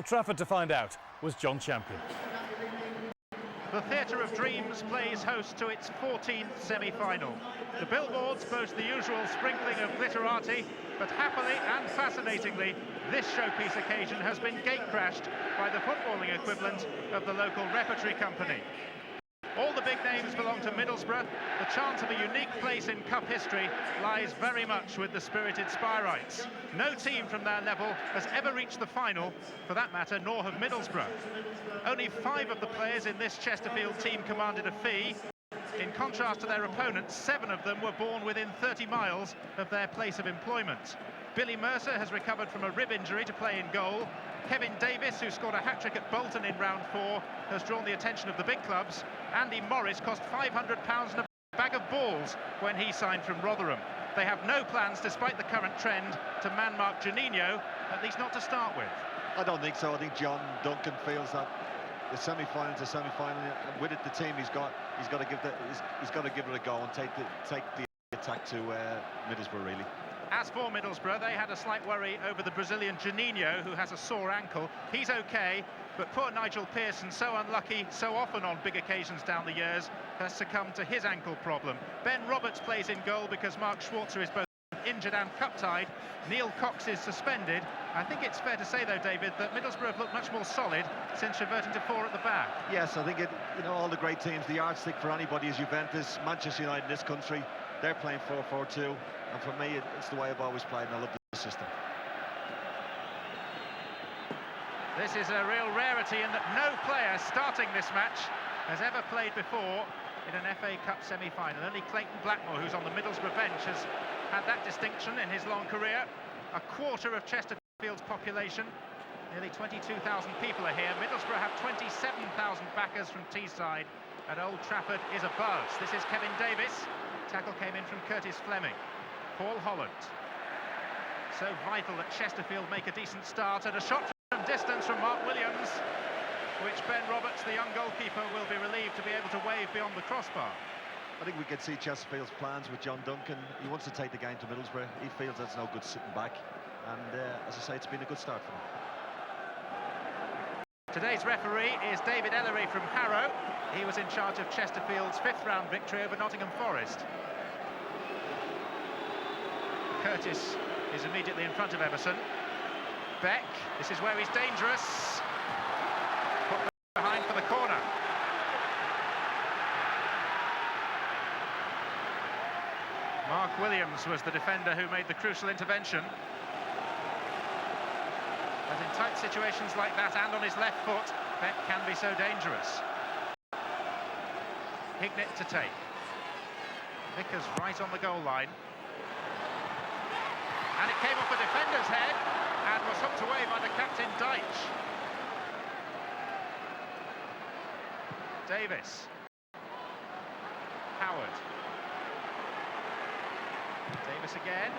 Old Trafford to find out was John Champion. The Theatre of Dreams plays host to its 14th semi-final. The billboards boast the usual sprinkling of glitterati, but happily and fascinatingly, this showpiece occasion has been gate-crashed by the footballing equivalent of the local repertory company. All the big names belong to Middlesbrough. The chance of a unique place in cup history lies very much with the spirited Spyrites. No team from their level has ever reached the final, for that matter, nor have Middlesbrough. Only 5 of the players in this Chesterfield team commanded a fee. In contrast to their opponents, 7 of them were born within 30 miles of their place of employment. Billy Mercer has recovered from a rib injury to play in goal. Kevin Davis, who scored a hat-trick at Bolton in round 4, has drawn the attention of the big clubs. Andy Morris cost £500 and a bag of balls when he signed from Rotherham. They have no plans, despite the current trend, to man-mark Juninho, at least not to start with. I don't think so. I think John Duncan feels that the semi-final is a semi-final, and with it, the team he's got to give it a go and take the attack to Middlesbrough, really. As for Middlesbrough, they had a slight worry over the Brazilian Juninho, who has a sore ankle. He's okay, but poor Nigel Pearson, so unlucky so often on big occasions down the years, has succumbed to his ankle problem. Ben Roberts plays in goal because Mark Schwarzer is both injured and cup-tied. Neil Cox is suspended. I think it's fair to say, though, David, that Middlesbrough have looked much more solid since reverting to 4 at the back. Yes, I think all the great teams, the yardstick for anybody is Juventus, Manchester United in this country. They're playing 4-4-2, and for me, it's the way I've always played, and I love the system. This is a real rarity in that no player starting this match has ever played before in an FA Cup semi-final. Only Clayton Blackmore, who's on the Middlesbrough bench, has had that distinction in his long career. A quarter of Chesterfield's population, nearly 22,000 people are here. Middlesbrough have 27,000 backers from Teesside, and Old Trafford is a buzz. This is Kevin Davis. Tackle came in from Curtis Fleming. Paul Holland. So vital that Chesterfield make a decent start, and a shot from distance from Mark Williams, which Ben Roberts, the young goalkeeper, will be relieved to be able to wave beyond the crossbar. I think we could see Chesterfield's plans with John Duncan. He wants to take the game to Middlesbrough. He feels that's no good sitting back, and as I say, it's been a good start for him. Today's referee is David Ellery from Harrow. He was in charge of Chesterfield's 5th round victory over Nottingham Forest. Curtis is immediately in front of Emerson. Beck, this is where he's dangerous. Put behind for the corner. Mark Williams was the defender who made the crucial intervention. But in tight situations like that, and on his left foot, Beck can be so dangerous. Hignett to take. Vickers right on the goal line. And it came off the defender's head and was hooked away by the captain, Deitch. Davis. Howard. Davis again.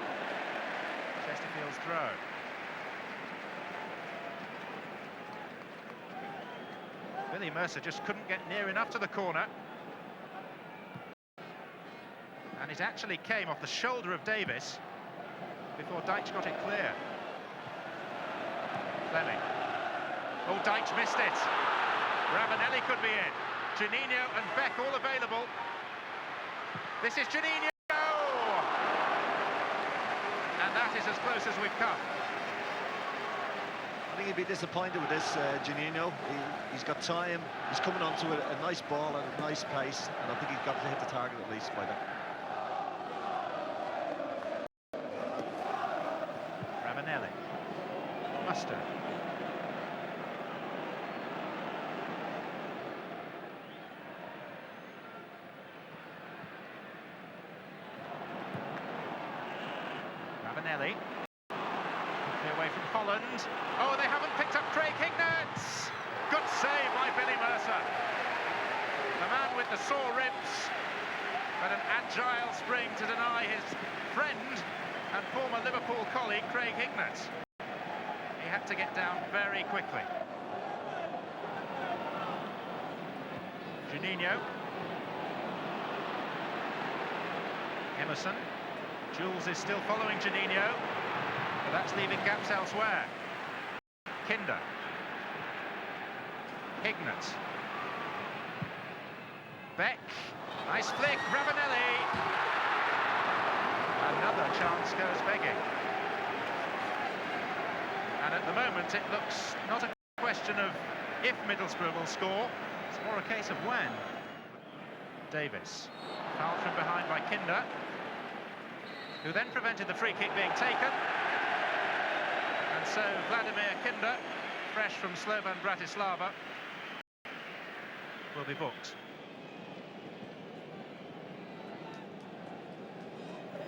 Chesterfield's throw. Billy Mercer just couldn't get near enough to the corner. And it actually came off the shoulder of Davis before Deitch got it clear. Fleming. Oh, Deitch missed it. Ravanelli could be in. Juninho and Beck all available. This is Juninho! And that is as close as we've come. I think he'd be disappointed with this, Juninho. He's got time, he's coming onto a nice ball at a nice pace, and I think he's got to hit the target at least by that. Ravanelli. Mustard. Ravanelli. Away from Holland. Oh, they haven't picked up Craig Hignett. Good save by Billy Mercer. The man with the sore ribs, but an agile spring to deny his friend and former Liverpool colleague Craig Hignett. He had to get down very quickly. Juninho. Emerson. Jules is still following Juninho, but that's leaving gaps elsewhere. Kinder. Hignett. Beck. Nice flick. Ravanelli. Another chance goes begging. And at the moment, it looks not a question of if Middlesbrough will score, it's more a case of when. Davis. Fouled from behind by Kinder, who then prevented the free kick being taken. And so Vladimir Kinder, fresh from Slovan Bratislava, will be booked.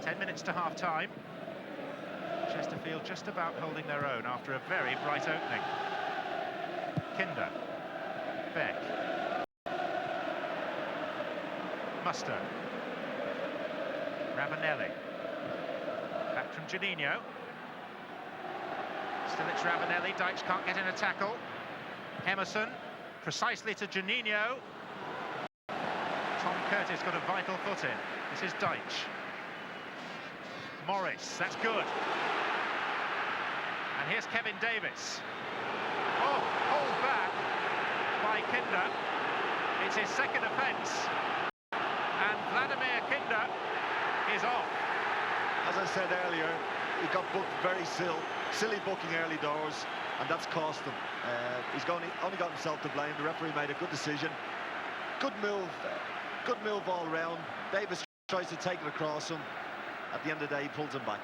10 minutes to half-time. Chesterfield just about holding their own after a very bright opening. Kinder. Beck. Muster. Ravanelli. Back from Juninho. Still it's Ravanelli. Deitch can't get in a tackle. Emerson. Precisely to Juninho. Tom Curtis got a vital foot in. This is Deitch. Morris. That's good. And here's Kevin Davis. Oh, hold back by Kinder. It's his second offence. And Vladimir Kinder is off. As I said earlier, he got booked very silly booking early doors, and that's cost him. He's only got himself to blame. The referee made a good decision. Good move all round. Davis tries to take it across him. At the end of the day, he pulls him back.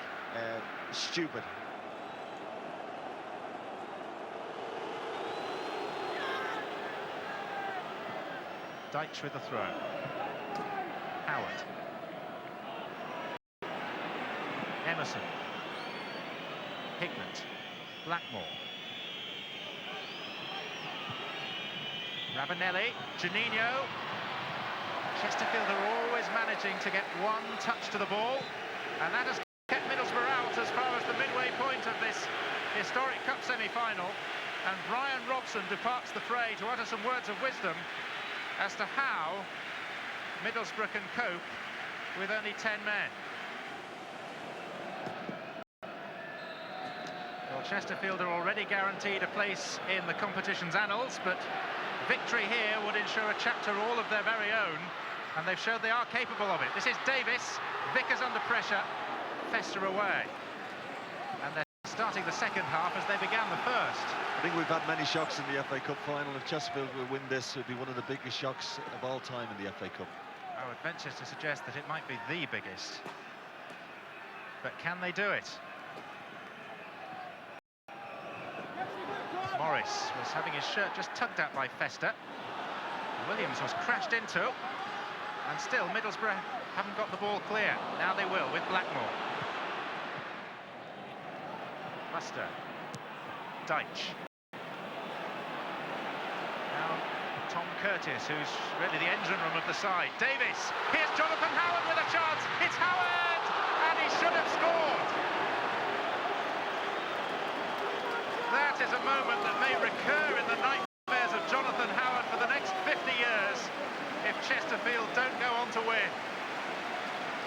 Stupid. Deitch with the throw. Howard. Emerson. Hignett. Blackmore. Ravanelli. Juninho. Chesterfield are always managing to get one touch to the ball, and that has kept Middlesbrough out as far as the midway point of this historic cup semi-final. And Brian Robson departs the fray to utter some words of wisdom as to how Middlesbrough can cope with only 10 men. Well, Chesterfield are already guaranteed a place in the competition's annals, but victory here would ensure a chapter all of their very own, and they've showed they are capable of it. This is Davis. Vickers under pressure. Fester away. And they're starting the second half as they began the first. I think we've had many shocks in the FA Cup final. If Chesterfield will win this, it would be one of the biggest shocks of all time in the FA Cup. I would venture to suggest that it might be the biggest. But can they do it? Morris was having his shirt just tugged at by Fester. Williams was crashed into. And still, Middlesbrough haven't got the ball clear. Now they will with Blackmore. Muster. Deitch. Now Tom Curtis, who's really the engine room of the side. Davis. Here's Jonathan Howard with a chance. It's Howard! And he should have scored. That is a moment that may recur in the nightmares of Jonathan Howard for the next 50 years if Chesterfield don't go on to win.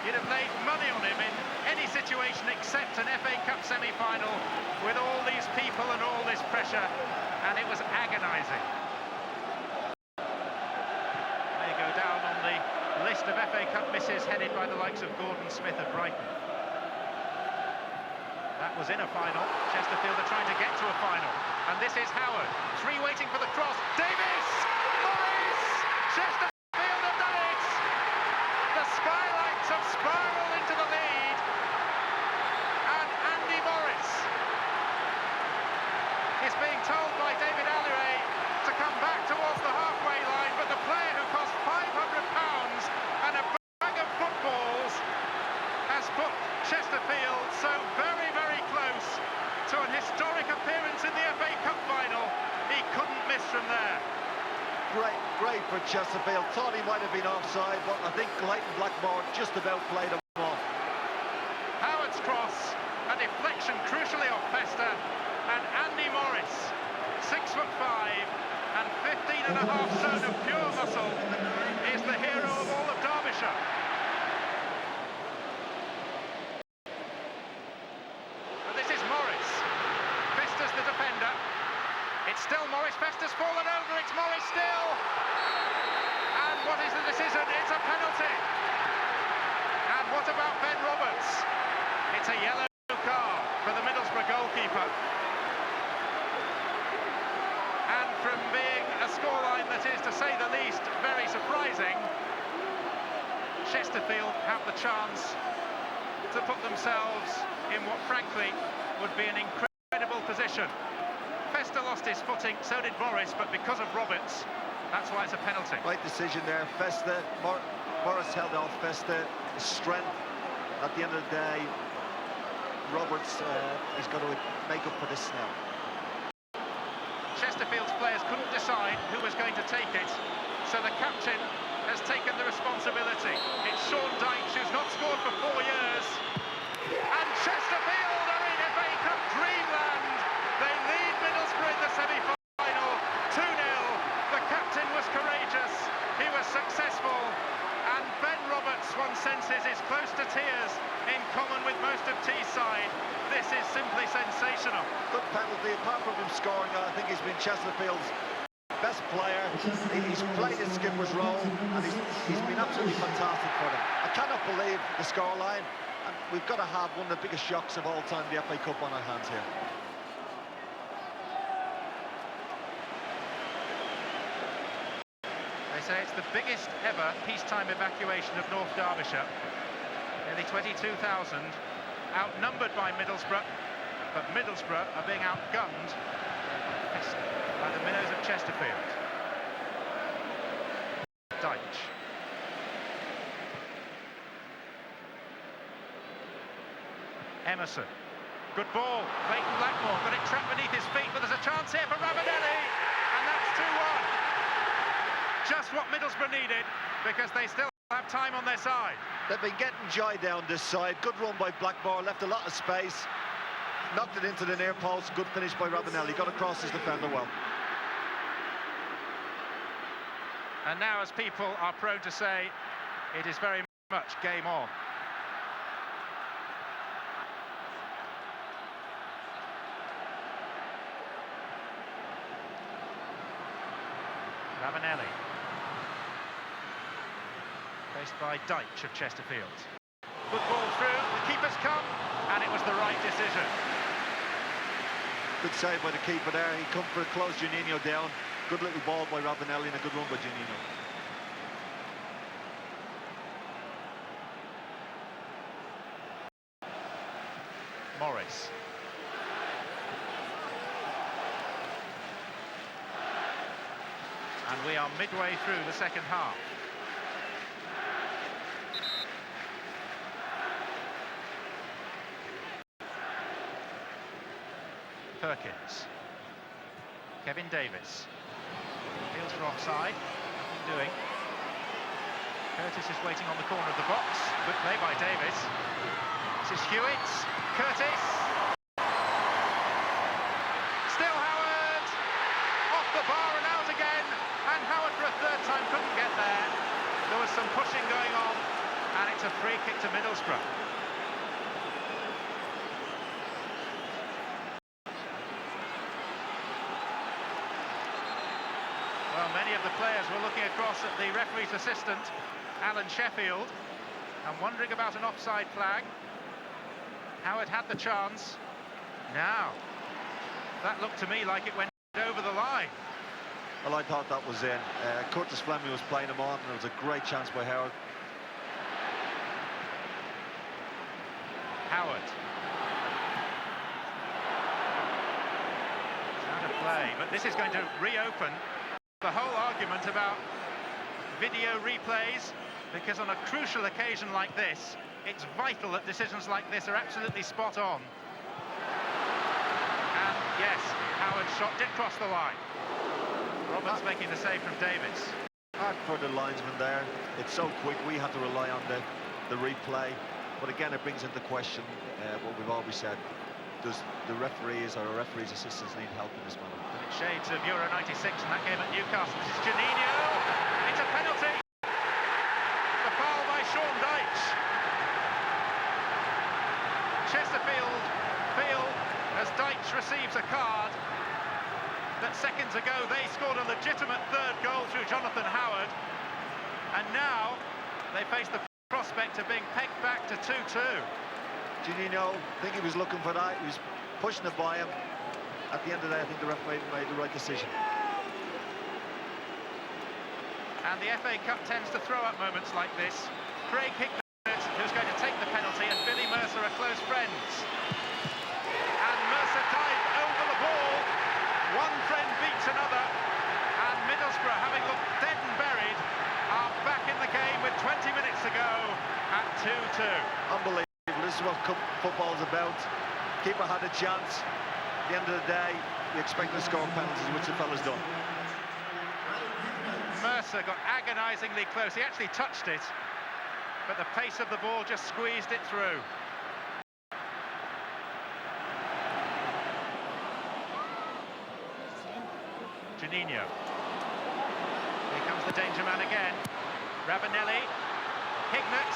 You'd have laid money on him in any situation except an FA Cup semi-final with all these people and all this pressure, and it was agonising. They go down on the list of FA Cup misses headed by the likes of Gordon Smith of Brighton. That was in a final. Chesterfield are trying to get to a final, and this is Howard. Three waiting for the cross. Davis! Morris! Chesterfield! Skylights have spiraled into the lead, and Andy Morris is being told by David Allier to come back towards the halfway line, but the player who cost £500 and a bag of footballs has put Chesterfield so very, very close to an historic appearance in the FA Cup final. He couldn't miss from there. Great for Chesterfield. Thought he might have been offside, but I think Leighton Blackmore just about played him off. Howard's cross, a deflection crucially off Fester, and Andy Morris, 6'5" and 15.5 stone of pure muscle, is the hero of all of Derbyshire. And this is Morris. Fester's the defender. It's still Morris. Fester's fallen over. It's Morris still. And what is the decision? It's a penalty. And what about Ben Roberts? It's a yellow card for the Middlesbrough goalkeeper. And from being a scoreline that is, to say the least, very surprising, Chesterfield have the chance to put themselves in what, frankly, would be an incredible position. Fester lost his footing, so did Morris, but because of Roberts, that's why it's a penalty. Right decision there, Fester. Morris held off Fester. His strength. At the end of the day, Roberts is going to make up for this now. Chesterfield's players couldn't decide who was going to take it, so the captain has taken the responsibility. It's Sean Dyche, who's not scored for 4 years. And Chesterfield are in FA Cup dreamland. They lead Middlesbrough in the semi-final, 2-0. The captain was courageous, he was successful, and Ben Roberts, one senses, is close to tears, in common with most of Teesside. This is simply sensational. Good penalty. Apart from him scoring, I think he's been Chesterfield's best player. He's played his skipper's role, and he's been absolutely fantastic for them. I cannot believe the scoreline, and we've got to have one of the biggest shocks of all time, the FA Cup, on our hands here. They say it's the biggest ever peacetime evacuation of North Derbyshire. Nearly 22,000, outnumbered by Middlesbrough, but Middlesbrough are being outgunned by the minnows of Chesterfield. Dyche. Emerson. Good ball. Clayton Blackmore got it trapped beneath his feet, but there's a chance here for Ravanelli, and that's 2-1. Just what Middlesbrough needed, because they still have time on their side. They've been getting joy down this side. Good run by Blackmore, left a lot of space, knocked it into the near post. Good finish by Ravanelli, got across his defender well. And now, as people are prone to say, it is very much game on. Ravanelli. Faced by Dyche of Chesterfield. Good ball through, the keeper's come, and it was the right decision. Good save by the keeper there. He come for a close Juninho down. Good little ball by Ravanelli and a good run by Juninho. Morris. And we are midway through the second half. Perkins. Kevin Davis. Feels for offside. Nothing doing. Curtis is waiting on the corner of the box. Good play by Davis. This is Hewitt. Curtis. Still Howard. Off the bar and out again. And Howard for a third time couldn't get there. There was some pushing going on. And it's a free kick to Middlesbrough. Well, many of the players were looking across at the referee's assistant, Alan Sheffield, and wondering about an offside flag. Howard had the chance. Now, that looked to me like it went over the line. Well, I thought that was in. Curtis Fleming was playing him on, and it was a great chance by Howard. Howard. It's out of play, but this is going to reopen the whole argument about video replays, because on a crucial occasion like this, it's vital that decisions like this are absolutely spot on. And yes, Howard shot did cross the line. Roberts making the save from Davis. Hard for the linesman there. It's so quick, we had to rely on the replay. But again, it brings into question what we've always said. Does the referees or referees' assistants need help in this matter? And it's shades of Euro 96 in that game at Newcastle. This is Juninho. It's a penalty. The foul by Sean Dyche. Chesterfield feel, as Dyche receives a card, that seconds ago they scored a legitimate third goal through Jonathan Howard, and now they face the prospect of being pegged back to 2-2. Juninho, I think he was looking for that. He was pushing it by him. At the end of the day, I think the referee made the right decision. And the FA Cup tends to throw up moments like this. Craig Hignett, who's going to take the penalty, and Billy Mercer are close friends. And Mercer dived over the ball. One friend beats another. And Middlesbrough, having looked dead and buried, are back in the game with 20 minutes to go at 2-2. Unbelievable. This is what football's about. Keeper had a chance. At the end of the day, you expect to score penalties, which the fella's done. Mercer got agonisingly close. He actually touched it, but the pace of the ball just squeezed it through. Juninho. Here comes the danger man again. Ravanelli. Hignett.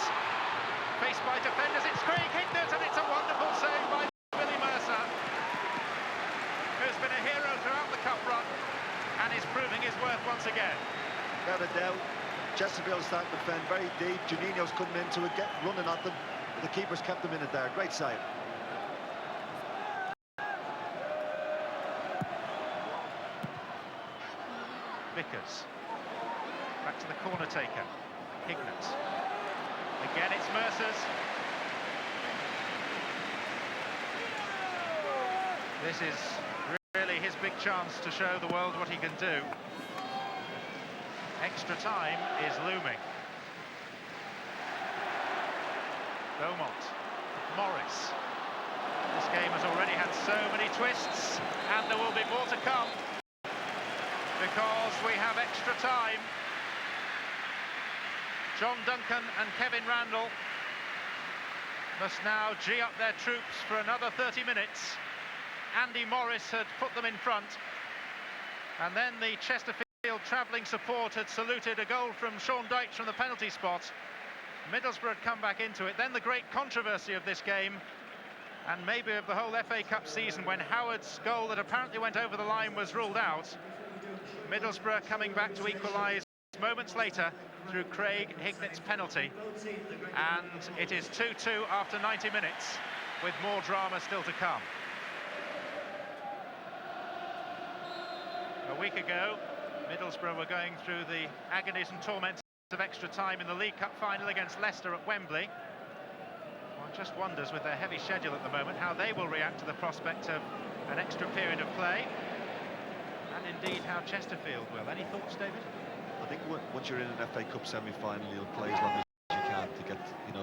Faced by defenders. It's Craig Hignett, and it's a wonderful save by Billy Mercer, who's been a hero throughout the cup run and is proving his worth once again. Without a doubt, Chesterfield starting to defend very deep. Juninho's coming into it, running at them. The keeper's kept them in it there. Great save. Vickers. Back to the corner taker. Hignett. Again, it's Mercer's. This is really his big chance to show the world what he can do. Extra time is looming. Beaumont. Morris. This game has already had so many twists, and there will be more to come, because we have extra time. John Duncan and Kevin Randall must now gee up their troops for another 30 minutes. Andy Morris had put them in front, and then the Chesterfield travelling support had saluted a goal from Sean Dyche from the penalty spot. Middlesbrough had come back into it. Then the great controversy of this game, and maybe of the whole FA Cup season, when Howard's goal that apparently went over the line was ruled out. Middlesbrough coming back to equalise moments later through Craig Hignett's penalty, and it is 2-2 after 90 minutes, with more drama still to come. A week ago, Middlesbrough were going through the agonies and torments of extra time in the League Cup final against Leicester at Wembley. One just wonders, with their heavy schedule at the moment, how they will react to the prospect of an extra period of play, and indeed how Chesterfield will. Any thoughts, David? I think once you're in an FA Cup semi-final, you'll play as long as you can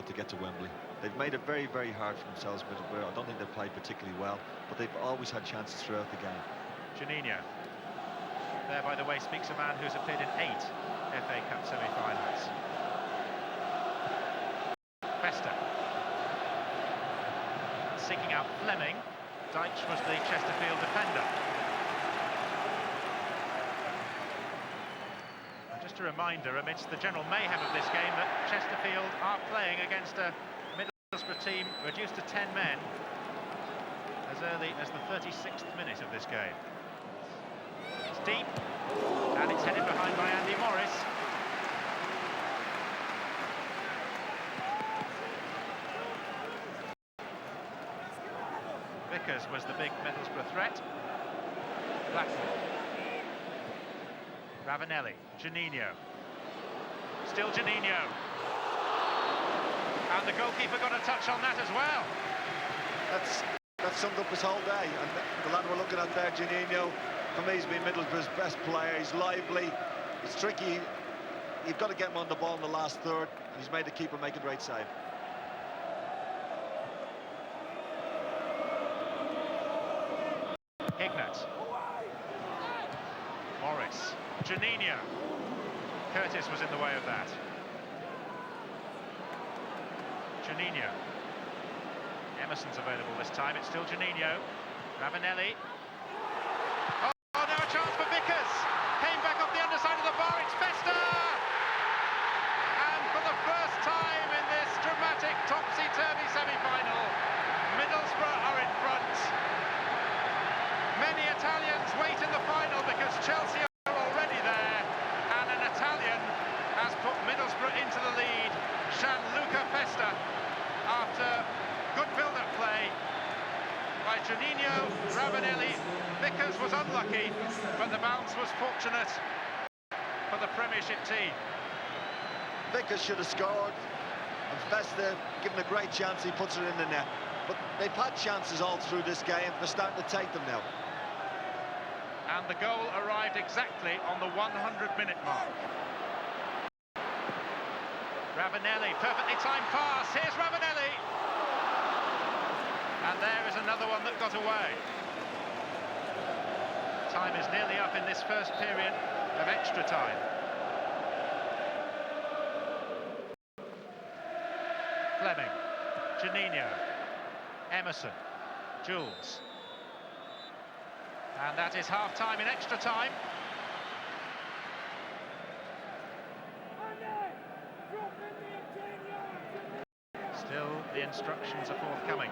to get to Wembley. They've made it very, very hard for themselves. Middlesbrough, I don't think they've played particularly well, but they've always had chances throughout the game. Juninho. There, by the way, speaks a man who's appeared in 8 FA Cup semi-finals. Festa. Seeking out Fleming. Dyche was the Chesterfield defender. And just a reminder, amidst the general mayhem of this game, that Chesterfield are playing against a Middlesbrough team reduced to 10 men as early as the 36th minute of this game. It's deep, and it's headed behind by Andy Morris. Vickers was the big Middlesbrough threat. Blackmore. Ravanelli. Juninho. Still Juninho. And the goalkeeper got a touch on that as well. That summed up his whole day, and the lad we're looking at there, Juninho, for me, he's been Middlesbrough's best player. He's lively, he's tricky. You've got to get him on the ball in the last third, and he's made the keeper make a great save. Hignett. Morris. Juninho. Curtis was in the way of that. Juninho. Emerson's available this time. It's still Juninho. Ravanelli. Oh, now a chance for Vickers. Came back off the underside of the bar. It's Festa! And for the first time in this dramatic topsy-turvy semi-final, Middlesbrough are in front. Many Italians wait in the final but the bounce was fortunate for the Premiership team. Vickers should have scored, and Festa given a great chance, he puts it in the net. But they've had chances all through this game, they're starting to take them now. And the goal arrived exactly on the 100-minute mark. Ravanelli, perfectly timed pass, here's Ravanelli! And there is another one that got away. Time is nearly up in this first period of extra time. Fleming, Juninho, Emerson, Jules. And that is half-time in extra time. Still, the instructions are forthcoming.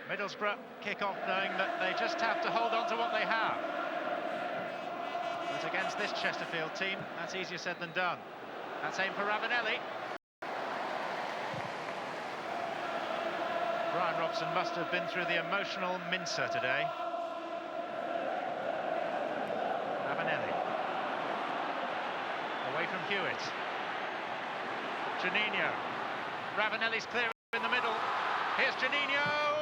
Middlesbrough kick off knowing that they just have to hold on to what they have. But against this Chesterfield team, that's easier said than done. That's aim for Ravanelli. Brian Robson must have been through the emotional mincer today. Ravanelli. Away from Hewitt. Juninho. Ravanelli's clear in the middle. Here's Juninho.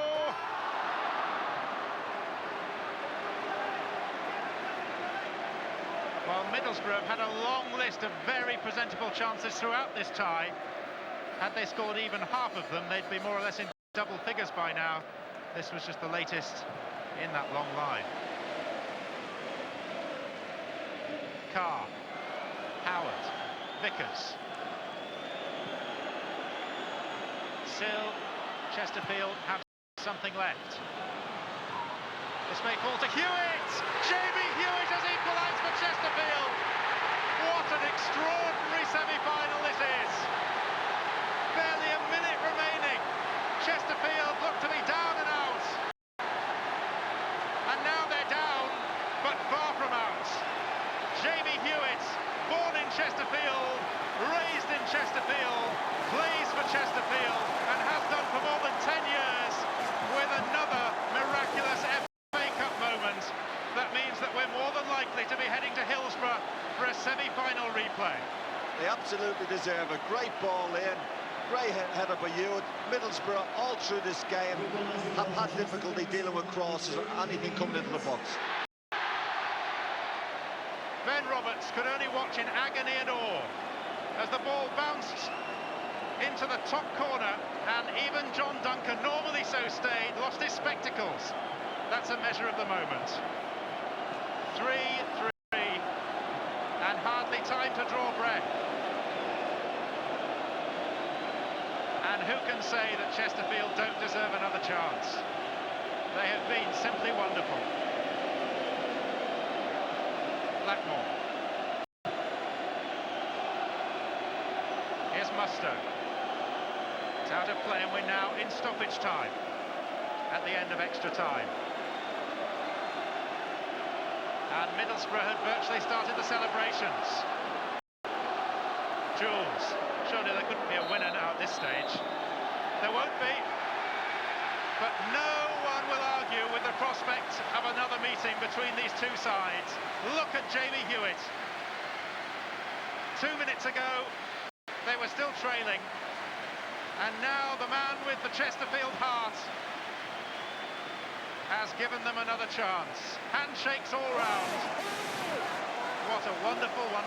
Well, Middlesbrough have had a long list of very presentable chances throughout this tie. Had they scored even half of them, they'd be more or less in double figures by now. This was just the latest in that long line. Carr, Howard, Vickers. Still, Chesterfield have something left. This may fall to Hewitt! Jamie Hewitt has equalised for Chesterfield! What an extraordinary semi-final this is! Barely a minute remaining. Chesterfield look to be down and out. And now they're down, but far from out. Jamie Hewitt, born in Chesterfield, raised in Chesterfield, plays for Chesterfield, and has done for more than 10 years with another miraculous FA Cup moment. That means that we're more than likely to be heading to Hillsborough for a semi-final replay. They absolutely deserve a great ball in. Great header by Hewitt. Middlesbrough all through this game have had difficulty dealing with crosses or anything coming into the box. Ben Roberts could only watch in agony and awe as the ball bounced into the top corner, and even John Duncan, normally so staid, lost his spectacles. That's a measure of the moment. 3-3, and hardly time to draw breath. And who can say that Chesterfield don't deserve another chance? They have been simply wonderful. Blackmore. Here's Musto. It's out of play, and we're now in stoppage time at the end of extra time. And Middlesbrough had virtually started the celebrations. Jules. Surely there couldn't be a winner now at this stage. There won't be. But no one will argue with the prospect of another meeting between these two sides. Look at Jamie Hewitt. 2 minutes ago, they were still trailing. And now the man with the Chesterfield heart has given them another chance. Handshakes all round. What a wonderful, wonderful